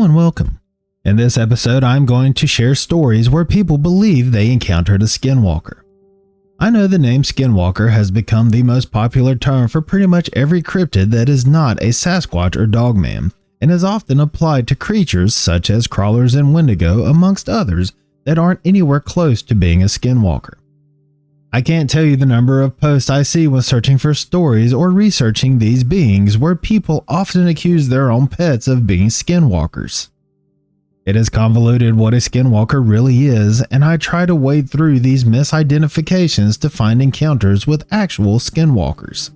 and welcome. In this episode, I'm going to share stories where people believe they encountered a Skinwalker. I know the name Skinwalker has become the most popular term for pretty much every cryptid that is not a Sasquatch or Dogman, and is often applied to creatures such as crawlers and wendigo, amongst others, that aren't anywhere close to being a Skinwalker. I can't tell you the number of posts I see when searching for stories or researching these beings where people often accuse their own pets of being Skinwalkers. It is convoluted what a Skinwalker really is, and I try to wade through these misidentifications to find encounters with actual Skinwalkers.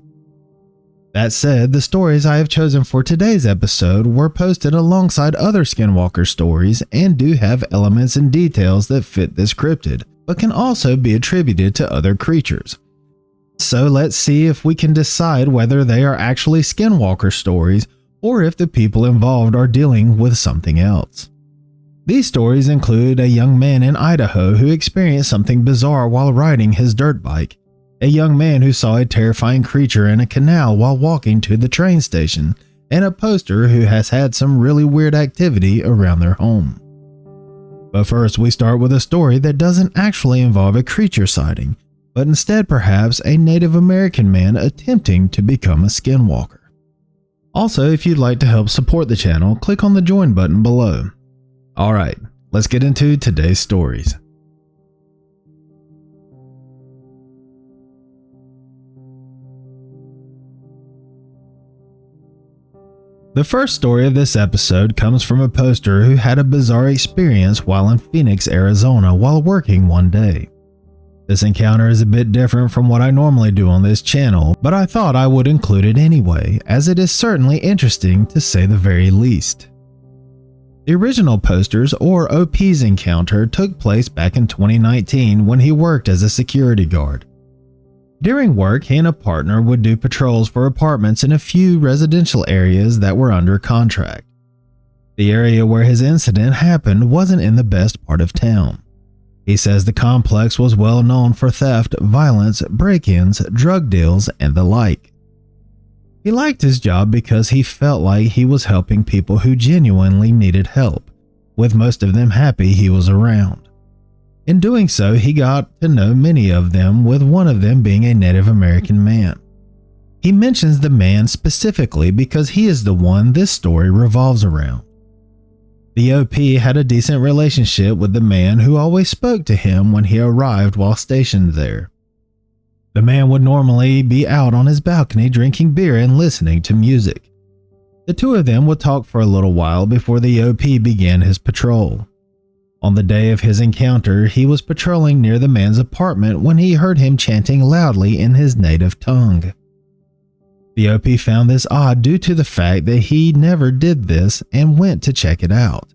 That said, the stories I have chosen for today's episode were posted alongside other Skinwalker stories and do have elements and details that fit this cryptid, but can also be attributed to other creatures. So let's see if we can decide whether they are actually Skinwalker stories or if the people involved are dealing with something else. These stories include a young man in Idaho who experienced something bizarre while riding his dirt bike, a young man who saw a terrifying creature in a canal while walking to the train station, and a poster who has had some really weird activity around their home. But first, we start with a story that doesn't actually involve a creature sighting, but instead perhaps a Native American man attempting to become a Skinwalker. Also, if you'd like to help support the channel, click on the join button below. Alright, let's get into today's stories. The first story of this episode comes from a poster who had a bizarre experience while in Phoenix, Arizona while working one day. This encounter is a bit different from what I normally do on this channel, but I thought I would include it anyway, as it is certainly interesting to say the very least. The original poster's or OP's encounter took place back in 2019 when he worked as a security guard. During work, he and a partner would do patrols for apartments in a few residential areas that were under contract. The area where his incident happened wasn't in the best part of town. He says the complex was well known for theft, violence, break-ins, drug deals, and the like. He liked his job because he felt like he was helping people who genuinely needed help, with most of them happy he was around. In doing so, he got to know many of them, with one of them being a Native American man. He mentions the man specifically because he is the one this story revolves around. The OP had a decent relationship with the man who always spoke to him when he arrived while stationed there. The man would normally be out on his balcony drinking beer and listening to music. The two of them would talk for a little while before the OP began his patrol. On the day of his encounter, he was patrolling near the man's apartment when he heard him chanting loudly in his native tongue. The OP found this odd due to the fact that he never did this and went to check it out.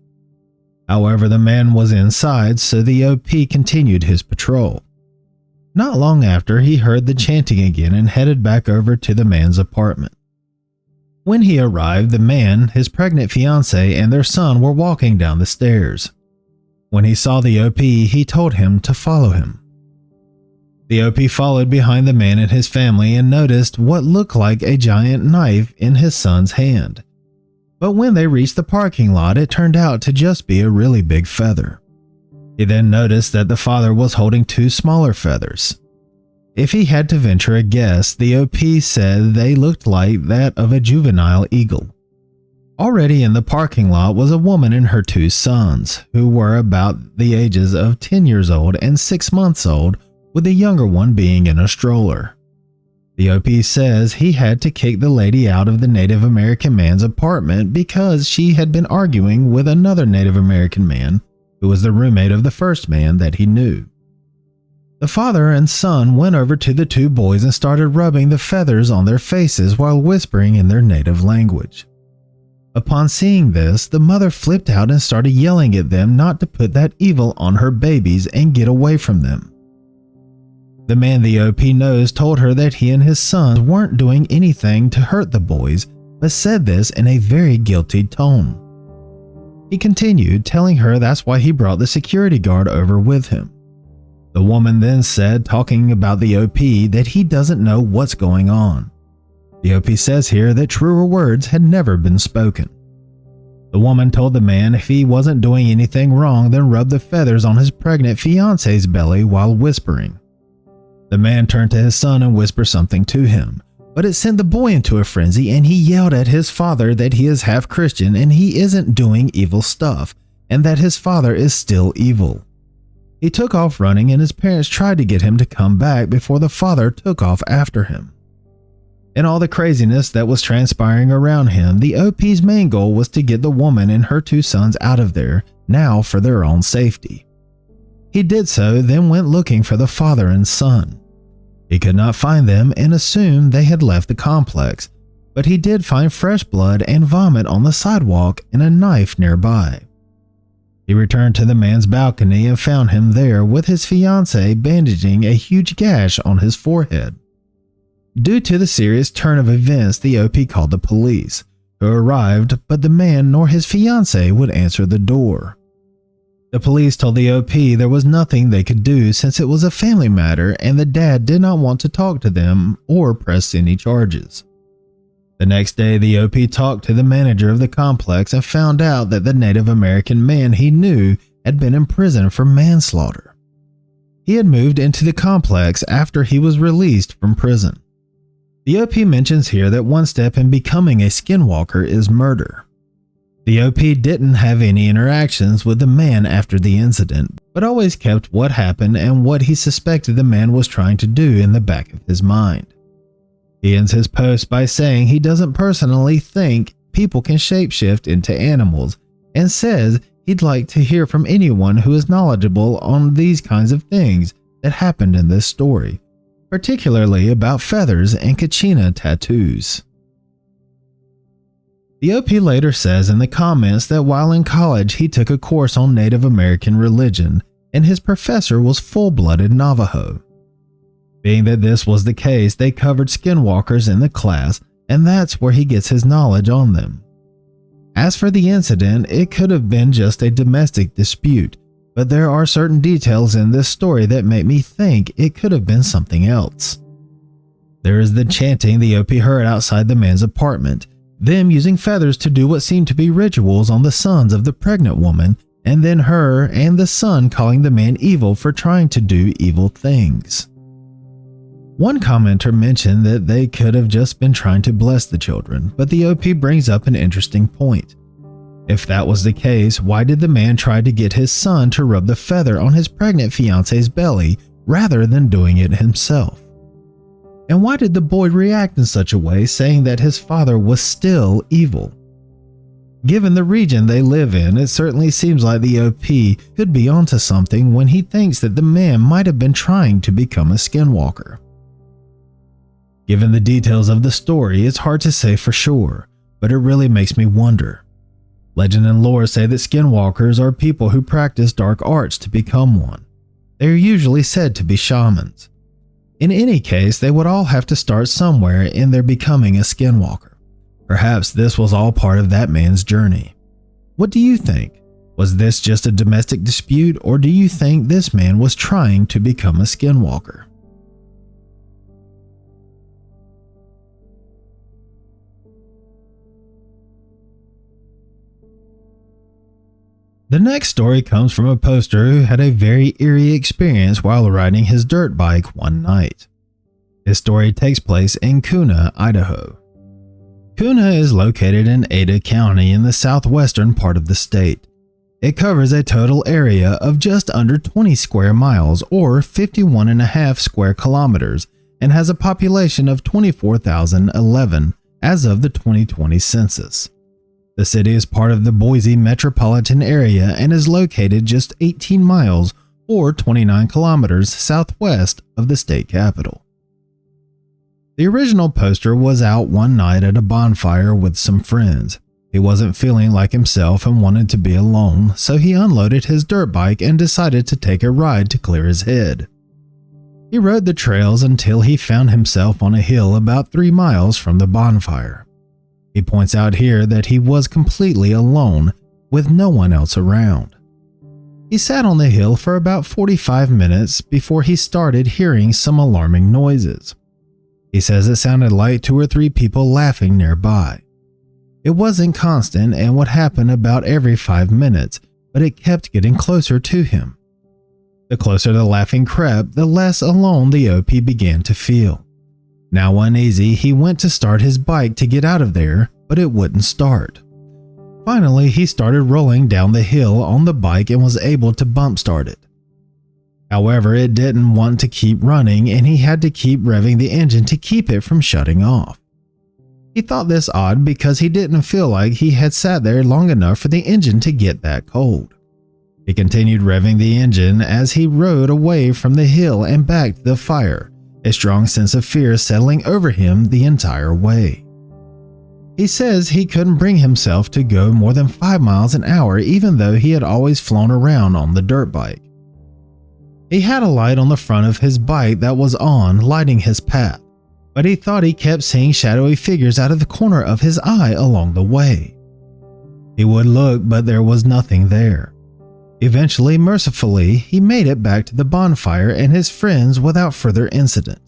However, the man was inside, so the OP continued his patrol. Not long after, he heard the chanting again and headed back over to the man's apartment. When he arrived, the man, his pregnant fiancée, and their son were walking down the stairs. When he saw the OP, he told him to follow him. The OP followed behind the man and his family and noticed what looked like a giant knife in his son's hand. But when they reached the parking lot, it turned out to just be a really big feather. He then noticed that the father was holding two smaller feathers. If he had to venture a guess, the OP said they looked like that of a juvenile eagle. Already in the parking lot was a woman and her two sons, who were about the ages of 10 years old and 6 months old, with the younger one being in a stroller. The OP says he had to kick the lady out of the Native American man's apartment because she had been arguing with another Native American man who was the roommate of the first man that he knew. The father and son went over to the two boys and started rubbing the feathers on their faces while whispering in their native language. Upon seeing this, the mother flipped out and started yelling at them not to put that evil on her babies and get away from them. The man the OP knows told her that he and his sons weren't doing anything to hurt the boys, but said this in a very guilty tone. He continued, telling her that's why he brought the security guard over with him. The woman then said, talking about the OP, that he doesn't know what's going on. The OP says here that truer words had never been spoken. The woman told the man if he wasn't doing anything wrong, then rub the feathers on his pregnant fiance's belly while whispering. The man turned to his son and whispered something to him, but it sent the boy into a frenzy, and he yelled at his father that he is half Christian and he isn't doing evil stuff, and that his father is still evil. He took off running, and his parents tried to get him to come back before the father took off after him. In all the craziness that was transpiring around him, the OP's main goal was to get the woman and her 2 sons out of there, now for their own safety. He did so, then went looking for the father and son. He could not find them and assumed they had left the complex, but he did find fresh blood and vomit on the sidewalk and a knife nearby. He returned to the man's balcony and found him there with his fiancée bandaging a huge gash on his forehead. Due to the serious turn of events, the OP called the police, who arrived, but the man nor his fiancée would answer the door. The police told the OP there was nothing they could do since it was a family matter and the dad did not want to talk to them or press any charges. The next day, the OP talked to the manager of the complex and found out that the Native American man he knew had been in prison for manslaughter. He had moved into the complex after he was released from prison. The OP mentions here that one step in becoming a Skinwalker is murder. The OP didn't have any interactions with the man after the incident, but always kept what happened and what he suspected the man was trying to do in the back of his mind. He ends his post by saying he doesn't personally think people can shapeshift into animals and says he'd like to hear from anyone who is knowledgeable on these kinds of things that happened in this story, particularly about feathers and kachina tattoos. The OP later says in the comments that while in college he took a course on Native American religion and his professor was full-blooded Navajo. Being that this was the case, they covered Skinwalkers in the class, and that's where he gets his knowledge on them. As for the incident, it could have been just a domestic dispute, but there are certain details in this story that make me think it could have been something else. There is the chanting the OP heard outside the man's apartment, them using feathers to do what seemed to be rituals on the sons of the pregnant woman, and then her and the son calling the man evil for trying to do evil things. One commenter mentioned that they could have just been trying to bless the children, but the OP brings up an interesting point. If that was the case, why did the man try to get his son to rub the feather on his pregnant fiance's belly rather than doing it himself? And why did the boy react in such a way, saying that his father was still evil? Given the region they live in, it certainly seems like the OP could be onto something when he thinks that the man might have been trying to become a Skinwalker. Given the details of the story, it's hard to say for sure, but it really makes me wonder. Legend and lore say that Skinwalkers are people who practice dark arts to become one. They are usually said to be shamans. In any case, they would all have to start somewhere in their becoming a Skinwalker. Perhaps this was all part of that man's journey. What do you think? Was this just a domestic dispute, or do you think this man was trying to become a Skinwalker? The next story comes from a poster who had a very eerie experience while riding his dirt bike one night. His story takes place in Canal, Idaho. Canal is located in Ada County in the southwestern part of the state. It covers a total area of just under 20 square miles or 51.5 square kilometers and has a population of 24,011 as of the 2020 census. The city is part of the Boise metropolitan area and is located just 18 miles or 29 kilometers southwest of the state capital. The original poster was out one night at a bonfire with some friends. He wasn't feeling like himself and wanted to be alone, so he unloaded his dirt bike and decided to take a ride to clear his head. He rode the trails until he found himself on a hill about 3 miles from the bonfire. He points out here that he was completely alone, with no one else around. He sat on the hill for about 45 minutes before he started hearing some alarming noises. He says it sounded like 2 or 3 people laughing nearby. It wasn't constant and would happen about every 5 minutes, but it kept getting closer to him. The closer the laughing crept, the less alone the OP began to feel. Now uneasy, he went to start his bike to get out of there, but it wouldn't start. Finally, he started rolling down the hill on the bike and was able to bump start it. However, it didn't want to keep running and he had to keep revving the engine to keep it from shutting off. He thought this odd because he didn't feel like he had sat there long enough for the engine to get that cold. He continued revving the engine as he rode away from the hill and back to the fire, a strong sense of fear settling over him the entire way. He says he couldn't bring himself to go more than 5 miles an hour even though he had always flown around on the dirt bike. He had a light on the front of his bike that was on, lighting his path, but he thought he kept seeing shadowy figures out of the corner of his eye along the way. He would look, but there was nothing there. Eventually, mercifully, he made it back to the bonfire and his friends without further incident,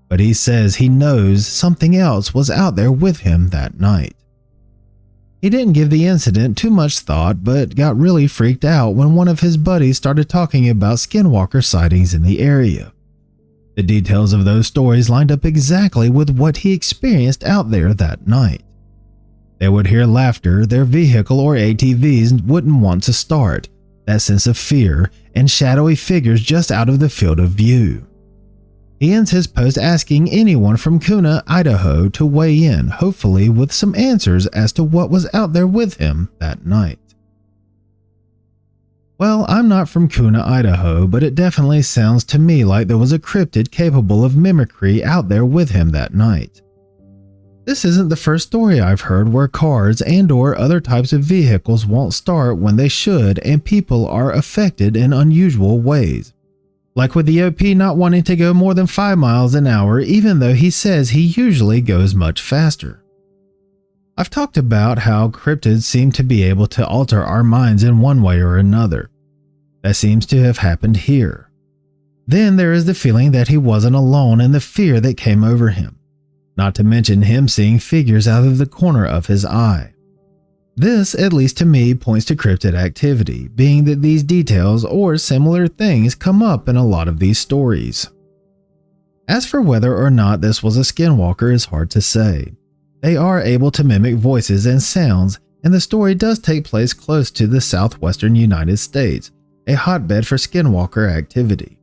but he says he knows something else was out there with him that night. He didn't give the incident too much thought, but got really freaked out when one of his buddies started talking about Skinwalker sightings in the area. The details of those stories lined up exactly with what he experienced out there that night. They would hear laughter, their vehicle or ATVs wouldn't want to start, that sense of fear, and shadowy figures just out of the field of view. He ends his post asking anyone from Canal, Idaho to weigh in, hopefully with some answers as to what was out there with him that night. Well, I'm not from Canal, Idaho, but it definitely sounds to me like there was a cryptid capable of mimicry out there with him that night. This isn't the first story I've heard where cars and/or other types of vehicles won't start when they should and people are affected in unusual ways. Like with the OP not wanting to go more than 5 miles an hour even though he says he usually goes much faster. I've talked about how cryptids seem to be able to alter our minds in one way or another. That seems to have happened here. Then there is the feeling that he wasn't alone and the fear that came over him. Not to mention him seeing figures out of the corner of his eye. This, at least to me, points to cryptid activity, being that these details or similar things come up in a lot of these stories. As for whether or not this was a skinwalker is hard to say. They are able to mimic voices and sounds, and the story does take place close to the southwestern United States, a hotbed for skinwalker activity.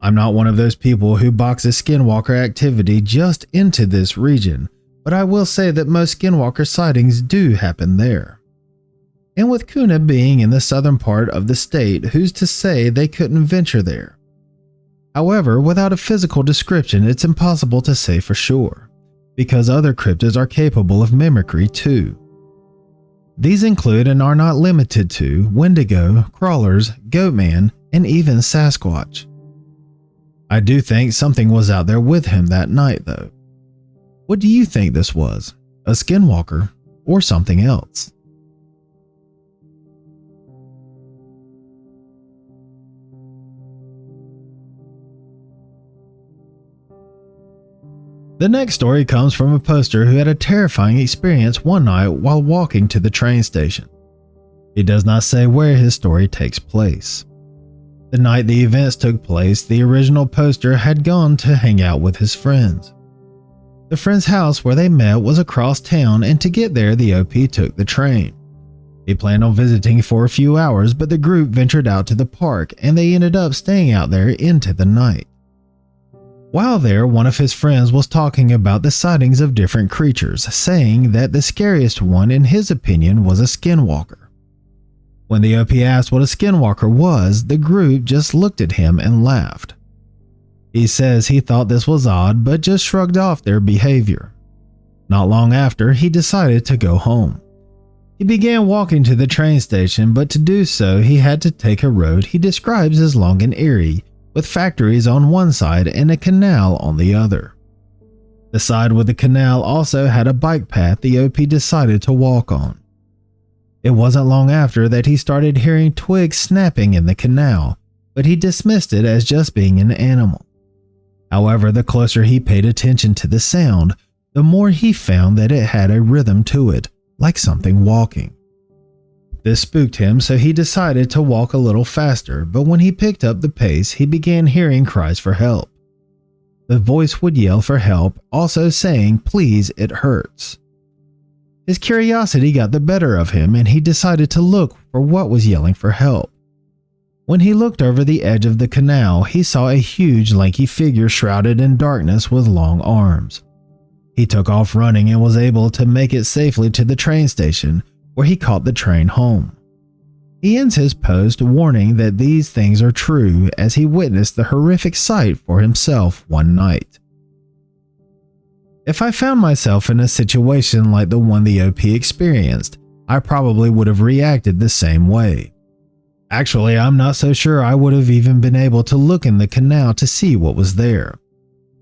I'm not one of those people who boxes skinwalker activity just into this region, but I will say that most skinwalker sightings do happen there. And with Canal being in the southern part of the state, who's to say they couldn't venture there? However, without a physical description, it's impossible to say for sure, because other cryptids are capable of mimicry too. These include and are not limited to Wendigo, crawlers, goatman, and even Sasquatch. I do think something was out there with him that night though. What do you think this was? A skinwalker or something else? The next story comes from a poster who had a terrifying experience one night while walking to the train station. He does not say where his story takes place. The night the events took place, the original poster had gone to hang out with his friends. The friend's house where they met was across town, and to get there the OP took the train. He planned on visiting for a few hours, but the group ventured out to the park and they ended up staying out there into the night. While there, one of his friends was talking about the sightings of different creatures, saying that the scariest one in his opinion was a skinwalker. When the OP asked what a skinwalker was, the group just looked at him and laughed. He says he thought this was odd but just shrugged off their behavior. Not long after, he decided to go home. He began walking to the train station, but to do so he had to take a road he describes as long and eerie, with factories on one side and a canal on the other. The side with the canal also had a bike path the OP decided to walk on. It wasn't long after that he started hearing twigs snapping in the canal, but he dismissed it as just being an animal. However, the closer he paid attention to the sound, the more he found that it had a rhythm to it, like something walking. This spooked him, so he decided to walk a little faster, but when he picked up the pace, he began hearing cries for help. The voice would yell for help, also saying, "Please, it hurts." His curiosity got the better of him, and he decided to look for what was yelling for help. When he looked over the edge of the canal, he saw a huge, lanky figure shrouded in darkness with long arms. He took off running and was able to make it safely to the train station, where he caught the train home. He ends his post warning that these things are true as he witnessed the horrific sight for himself one night. If I found myself in a situation like the one the OP experienced, I probably would have reacted the same way. Actually, I'm not so sure I would have even been able to look in the canal to see what was there.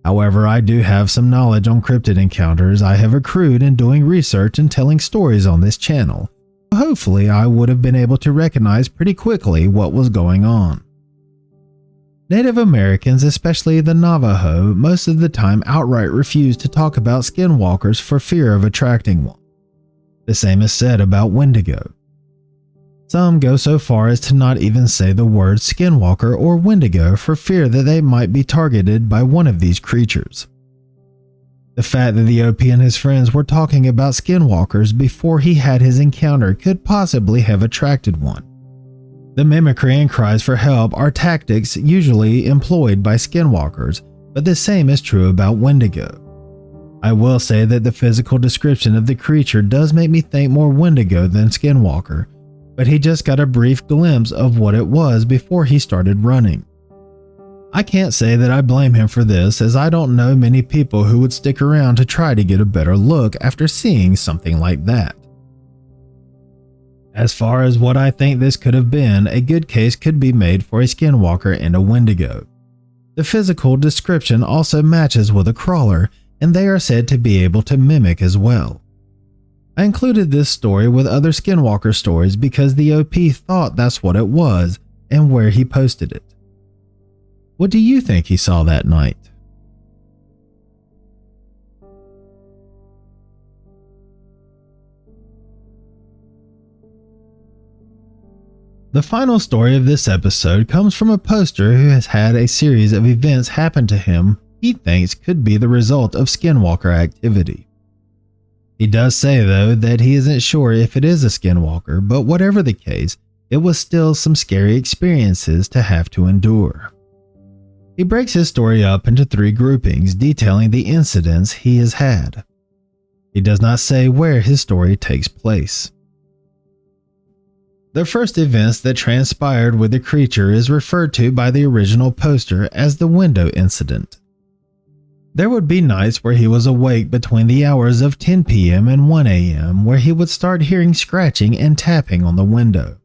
However, I do have some knowledge on cryptid encounters I have accrued in doing research and telling stories on this channel. Hopefully, I would have been able to recognize pretty quickly what was going on. Native Americans, especially the Navajo, most of the time outright refuse to talk about skinwalkers for fear of attracting one. The same is said about Wendigo. Some go so far as to not even say the words skinwalker or Wendigo for fear that they might be targeted by one of these creatures. The fact that the OP and his friends were talking about skinwalkers before he had his encounter could possibly have attracted one. The mimicry and cries for help are tactics usually employed by skinwalkers, but the same is true about Wendigo. I will say that the physical description of the creature does make me think more Wendigo than skinwalker, but he just got a brief glimpse of what it was before he started running. I can't say that I blame him for this, as I don't know many people who would stick around to try to get a better look after seeing something like that. As far as what I think this could have been, a good case could be made for a skinwalker and a Wendigo. The physical description also matches with a crawler, and they are said to be able to mimic as well. I included this story with other skinwalker stories because the OP thought that's what it was and where he posted it. What do you think he saw that night? The final story of this episode comes from a poster who has had a series of events happen to him he thinks could be the result of skinwalker activity. He does say, though, that he isn't sure if it is a skinwalker, but whatever the case, it was still some scary experiences to have to endure. He breaks his story up into 3 groupings detailing the incidents he has had. He does not say where his story takes place. The first events that transpired with the creature is referred to by the original poster as the window incident. There would be nights where he was awake between the hours of 10 p.m. and 1 a.m. where he would start hearing scratching and tapping on the window.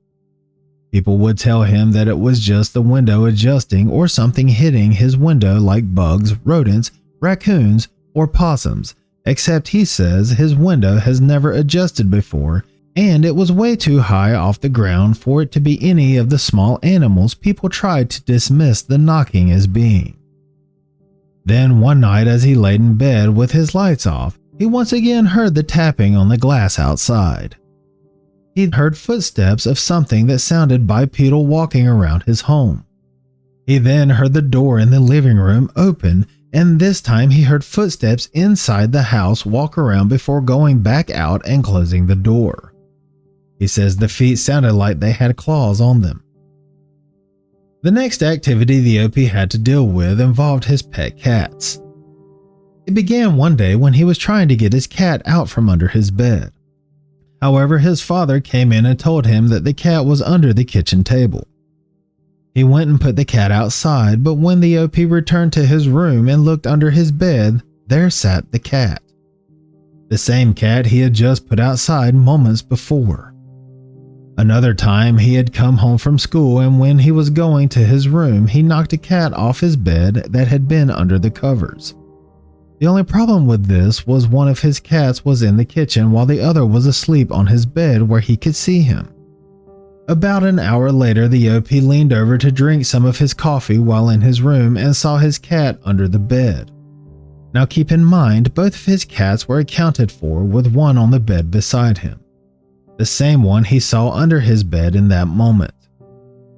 People would tell him that it was just the window adjusting or something hitting his window like bugs, rodents, raccoons, or possums, except he says his window has never adjusted before and it was way too high off the ground for it to be any of the small animals people tried to dismiss the knocking as being. Then one night as he laid in bed with his lights off, he once again heard the tapping on the glass outside. He heard footsteps of something that sounded bipedal walking around his home. He then heard the door in the living room open, and this time he heard footsteps inside the house walk around before going back out and closing the door. He says the feet sounded like they had claws on them. The next activity the OP had to deal with involved his pet cats. It began one day when he was trying to get his cat out from under his bed. However, his father came in and told him that the cat was under the kitchen table. He went and put the cat outside, but when the OP returned to his room and looked under his bed, there sat the cat. The same cat he had just put outside moments before. Another time he had come home from school, and when he was going to his room, he knocked a cat off his bed that had been under the covers. The only problem with this was one of his cats was in the kitchen while the other was asleep on his bed where he could see him. About an hour later, the OP leaned over to drink some of his coffee while in his room and saw his cat under the bed. Now keep in mind, both of his cats were accounted for with one on the bed beside him. the same one he saw under his bed in that moment.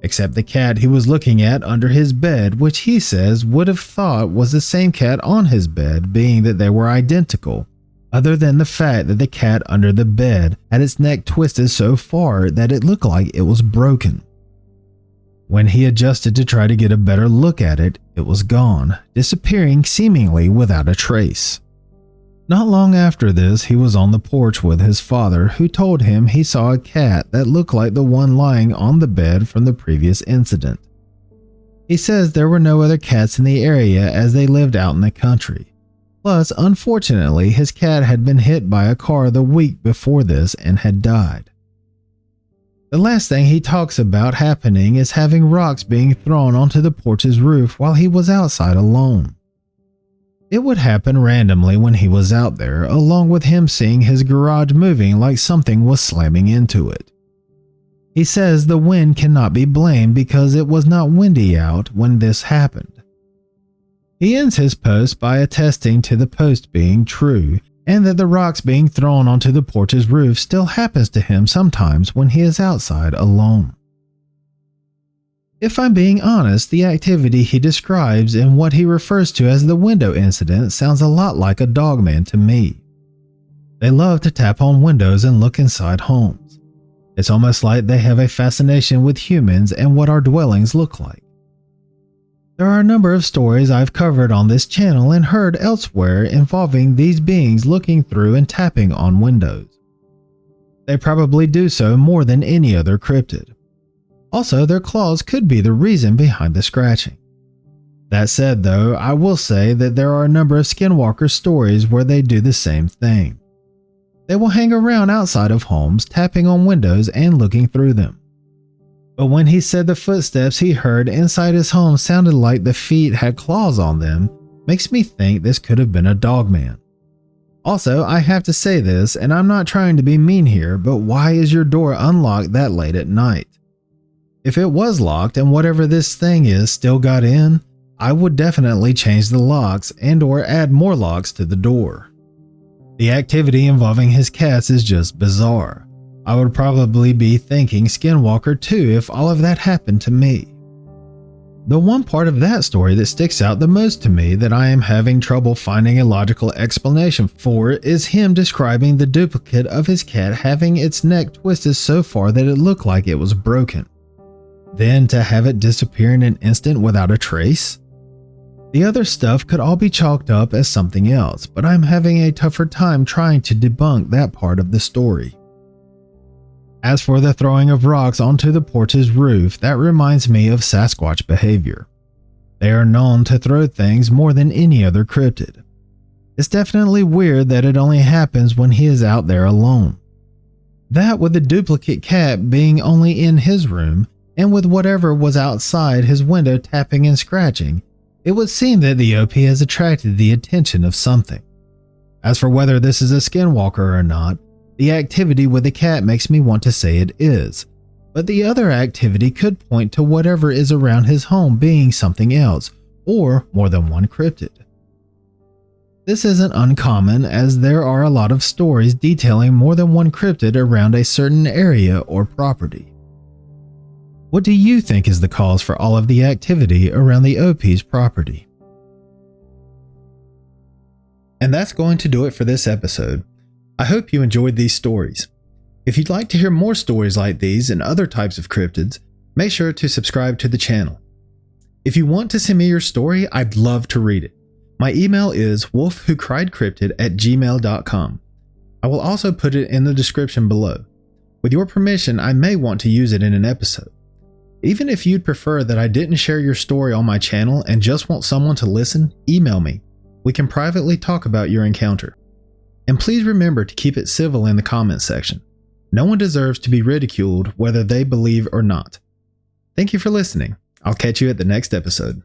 Except the cat he was looking at under his bed, which he says would have thought was the same cat on his bed, being that they were identical, other than the fact that the cat under the bed had its neck twisted so far that it looked like it was broken. When he adjusted to try to get a better look at it, it was gone, disappearing seemingly without a trace. Not long after this, he was on the porch with his father, who told him he saw a cat that looked like the one lying on the bed from the previous incident. He says there were no other cats in the area as they lived out in the country. Plus, unfortunately, his cat had been hit by a car the week before this and had died. The last thing he talks about happening is having rocks being thrown onto the porch's roof while he was outside alone. It would happen randomly when he was out there, along with him seeing his garage moving like something was slamming into it. He says the wind cannot be blamed because it was not windy out when this happened. He ends his post by attesting to the post being true, and that the rocks being thrown onto the porch's roof still happens to him sometimes when he is outside alone. If I'm being honest, the activity he describes in what he refers to as the window incident sounds a lot like a dogman to me. They love to tap on windows and look inside homes. It's almost like they have a fascination with humans and what our dwellings look like. There are a number of stories I've covered on this channel and heard elsewhere involving these beings looking through and tapping on windows. They probably do so more than any other cryptid. Also, their claws could be the reason behind the scratching. That said though, I will say that there are a number of Skinwalker stories where they do the same thing. They will hang around outside of homes, tapping on windows and looking through them. But when he said the footsteps he heard inside his home sounded like the feet had claws on them, makes me think this could have been a dogman. Also, I have to say this, and I'm not trying to be mean here, but why is your door unlocked that late at night? If it was locked and whatever this thing is still got in, I would definitely change the locks and/or add more locks to the door. The activity involving his cats is just bizarre. I would probably be thinking Skinwalker too if all of that happened to me. The one part of that story that sticks out the most to me that I am having trouble finding a logical explanation for is him describing the duplicate of his cat having its neck twisted so far that it looked like it was broken. Then to have it disappear in an instant without a trace? The other stuff could all be chalked up as something else, but I'm having a tougher time trying to debunk that part of the story. As for the throwing of rocks onto the porch's roof, that reminds me of Sasquatch behavior. They are known to throw things more than any other cryptid. It's definitely weird that it only happens when he is out there alone. That with the duplicate cat being only in his room, and with whatever was outside his window tapping and scratching, it would seem that the OP has attracted the attention of something. As for whether this is a Skinwalker or not, the activity with the cat makes me want to say it is, but the other activity could point to whatever is around his home being something else, or more than one cryptid. This isn't uncommon as there are a lot of stories detailing more than one cryptid around a certain area or property. What do you think is the cause for all of the activity around the OP's property? And that's going to do it for this episode. I hope you enjoyed these stories. If you'd like to hear more stories like these and other types of cryptids, make sure to subscribe to the channel. If you want to send me your story, I'd love to read it. My email is wolfwhocriedcryptid@gmail.com. I will also put it in the description below. With your permission, I may want to use it in an episode. Even if you'd prefer that I didn't share your story on my channel and just want someone to listen, email me. We can privately talk about your encounter. And please remember to keep it civil in the comments section. No one deserves to be ridiculed whether they believe or not. Thank you for listening. I'll catch you at the next episode.